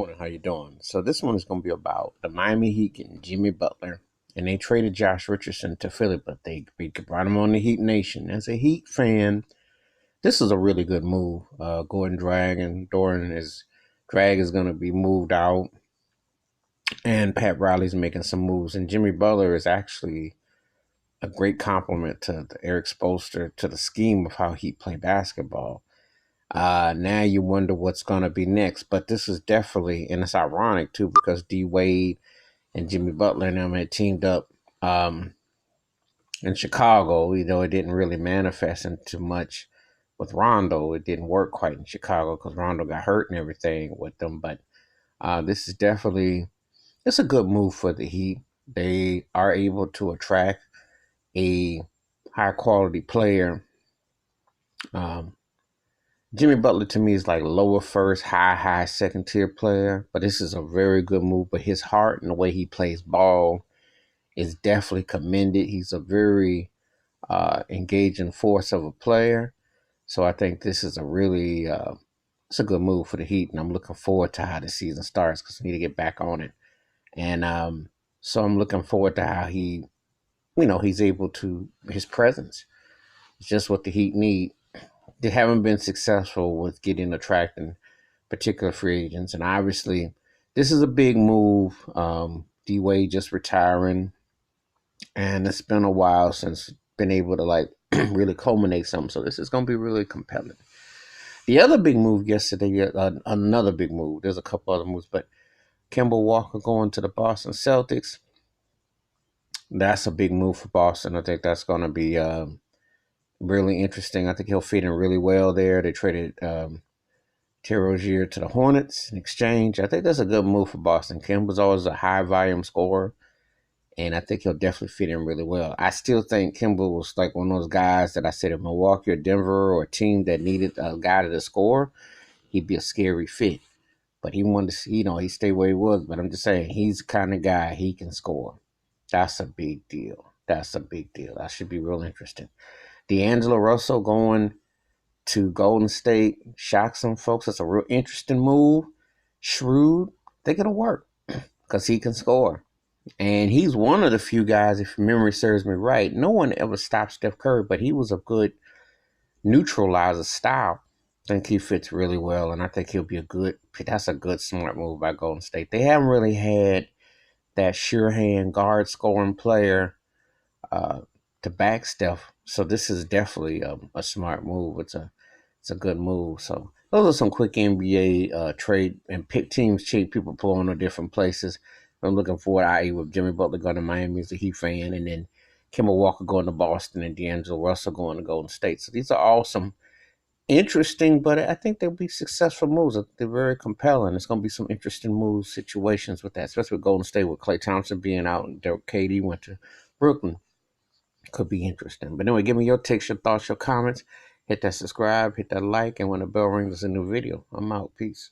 Morning, how you doing? So this one is going to be about the Miami Heat getting Jimmy Butler, and they traded Josh Richardson to Philly, but they brought him on the Heat Nation. As a Heat fan, this is a really good move. Gordon Drag is going to be moved out, and Pat Riley's making some moves, and Jimmy Butler is actually a great compliment to Eric Spoelstra to the scheme of how Heat play basketball. Now you wonder what's going to be next, but this is definitely, and it's ironic too, because D Wade and Jimmy Butler and them had teamed up um, in Chicago. It didn't really manifest into much with Rondo. It didn't work quite in Chicago because Rondo got hurt and everything with them. But this is definitely it's a good move for the Heat. They are able to attract a high quality player. Um, Jimmy Butler to me is like lower first, high second tier player, but this is a very good move. But his heart and the way he plays ball is definitely commended. He's a very engaging force of a player. So I think this is it's a good move for the Heat, and I'm looking forward to how the season starts because we need to get back on it. And so I'm looking forward to how he's able to his presence. It's just what the Heat need. They haven't been successful with attracting particular free agents, and obviously this is a big move. D Wade just retiring, and it's been a while since been able to really culminate something. So this is going to be really compelling. The other big move yesterday, another big move. There's a couple other moves, but Kemba Walker going to the Boston Celtics. That's a big move for Boston. I think that's going to be really interesting. I think he'll fit in really well there. They traded Terry Rozier to the Hornets in exchange. I think that's a good move for Boston. Kemba's always a high volume scorer, and I think he'll definitely fit in really well. I still think Kemba was like one of those guys that I said if Milwaukee or Denver or a team that needed a guy to score, he'd be a scary fit. But he wanted to, he stayed where he was. But I'm just saying, he's the kind of guy he can score. That's a big deal. That's a big deal. That should be real interesting. D'Angelo Russell going to Golden State shock some folks. It's a real interesting move. Shrewd. Think it'll work because he can score. And he's one of the few guys, if memory serves me right, no one ever stopped Steph Curry, but he was a good neutralizer style. I think he fits really well, and I think that's a good, smart move by Golden State. They haven't really had that sure hand guard scoring player uh, to back Steph, so this is definitely a smart move. It's a good move. So those are some quick NBA trade and pick teams cheap people pulling to different places. I'm looking forward, i.e., with Jimmy Butler going to Miami as a Heat fan, and then Kemba Walker going to Boston and D'Angelo Russell going to Golden State. So these are all some interesting, but I think they'll be successful moves. They're very compelling. It's going to be some interesting moves, situations with that, especially with Golden State, with Klay Thompson being out and KD went to Brooklyn. Could be interesting. But anyway, give me your takes, your thoughts, your comments. Hit that subscribe, hit that like, and when the bell rings, there's a new video. I'm out. Peace.